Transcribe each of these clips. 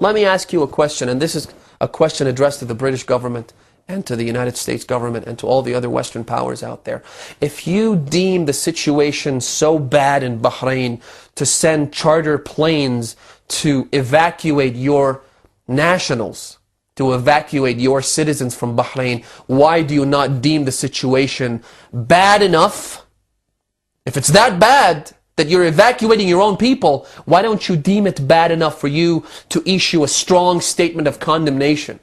Let me ask you a question, and this is a question addressed to the British government and to the United States government and to all the other Western powers out there. If you deem the situation so bad in Bahrain to send charter planes to evacuate your nationals, to evacuate your citizens from Bahrain, why do you not deem the situation bad enough? If it's that bad that you're evacuating your own people, why don't you deem it bad enough for you to issue a strong statement of condemnation?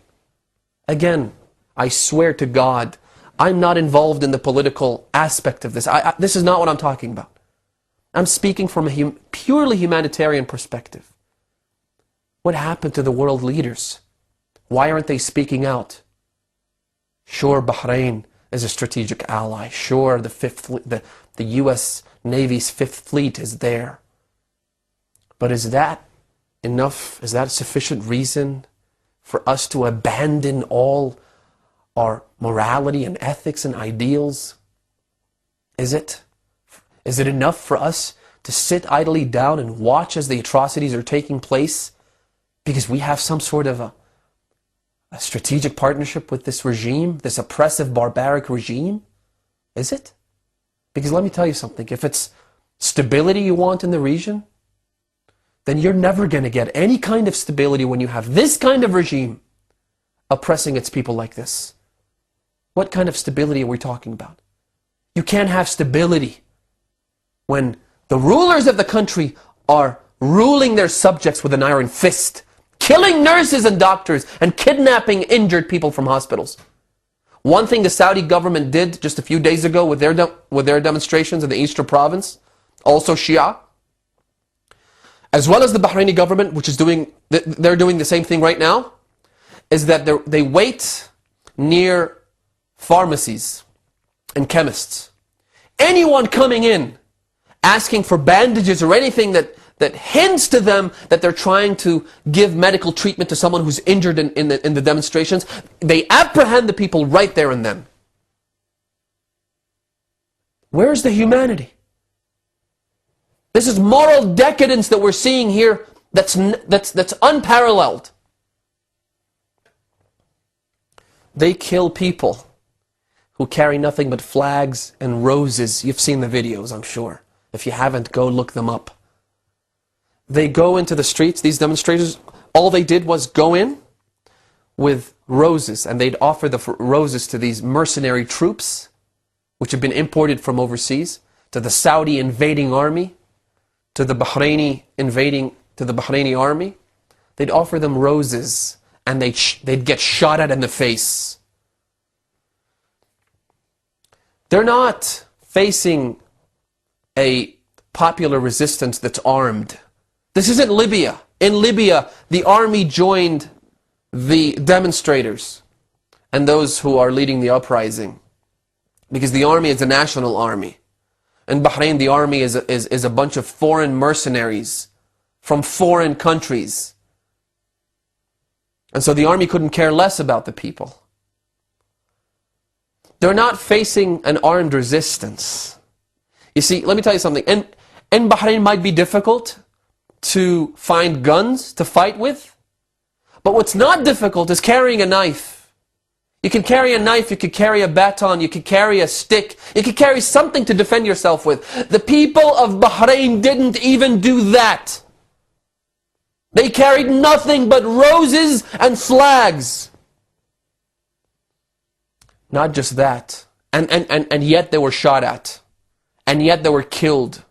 Again, I swear to God, I'm not involved in the political aspect of this. This is not what I'm talking about. I'm speaking from a purely humanitarian perspective. What happened to the world leaders? Why aren't they speaking out? Sure, Bahrain is a strategic ally. Sure, the U.S. Navy's Fifth Fleet is there. But is that enough? Is that sufficient reason for us to abandon all our morality and ethics and ideals? Is it? Is it enough for us to sit idly down and watch as the atrocities are taking place because we have some sort of a strategic partnership with this regime, this oppressive, barbaric regime? Is it? Because let me tell you something, if it's stability you want in the region, then you're never going to get any kind of stability when you have this kind of regime oppressing its people like this. What kind of stability are we talking about? You can't have stability when the rulers of the country are ruling their subjects with an iron fist, killing nurses and doctors, and kidnapping injured people from hospitals. One thing the Saudi government did just a few days ago with their demonstrations in the Eastern province, also Shia, as well as the Bahraini government, which is they're doing the same thing right now, is that they wait near pharmacies and chemists. Anyone coming in asking for bandages or anything that hints to them that they're trying to give medical treatment to someone who's injured in the demonstrations, they apprehend the people right there and then. Where's the humanity? This is moral decadence that we're seeing here that's unparalleled. They kill people who carry nothing but flags and roses. You've seen the videos, I'm sure. If you haven't, go look them up. They go into the streets, these demonstrators, all they did was go in with roses, and they'd offer the roses to these mercenary troops, which have been imported from overseas, to the Saudi invading army, to the Bahraini army. They'd offer them roses, and they'd get shot at in the face. They're not facing a popular resistance that's armed. This isn't Libya. In Libya, the army joined the demonstrators and those who are leading the uprising, because the army is a national army. In Bahrain, the army is a bunch of foreign mercenaries from foreign countries. And so the army couldn't care less about the people. They're not facing an armed resistance. You see, let me tell you something. In Bahrain, it might be difficult to find guns to fight with, but what's not difficult is carrying a knife. You can carry a knife, you could carry a baton, you could carry a stick, you could carry something to defend yourself with. The people of Bahrain didn't even do that. They carried nothing but roses and flags. Not just that, and yet they were shot at, and yet they were killed,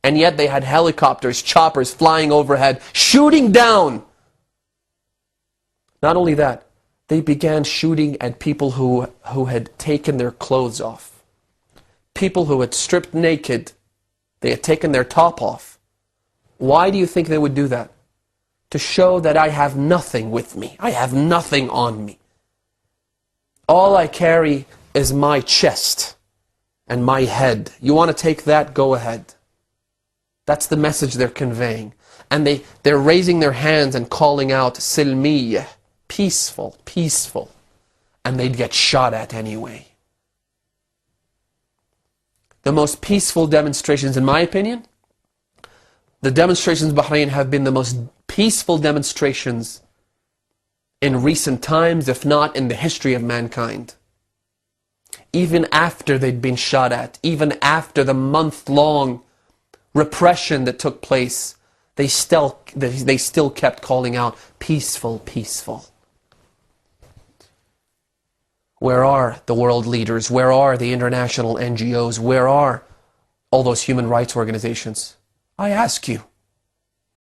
and yet they had helicopters, choppers flying overhead, shooting down. Not only that, they began shooting at people who had taken their clothes off. People who had stripped naked. They had taken their top off. Why do you think they would do that? To show that I have nothing with me. I have nothing on me. All I carry is my chest and my head. You want to take that? Go ahead. That's the message they're conveying. And they're raising their hands and calling out, Silmiyyah, peaceful, peaceful. And they'd get shot at anyway. The most peaceful demonstrations, in my opinion, the demonstrations in Bahrain have been the most peaceful demonstrations in recent times, if not in the history of mankind. Even after they'd been shot at, even after the month-long repression that took place, they still kept calling out, peaceful, peaceful. Where are the world leaders? Where are the international NGOs? Where are all those human rights organizations? I ask you.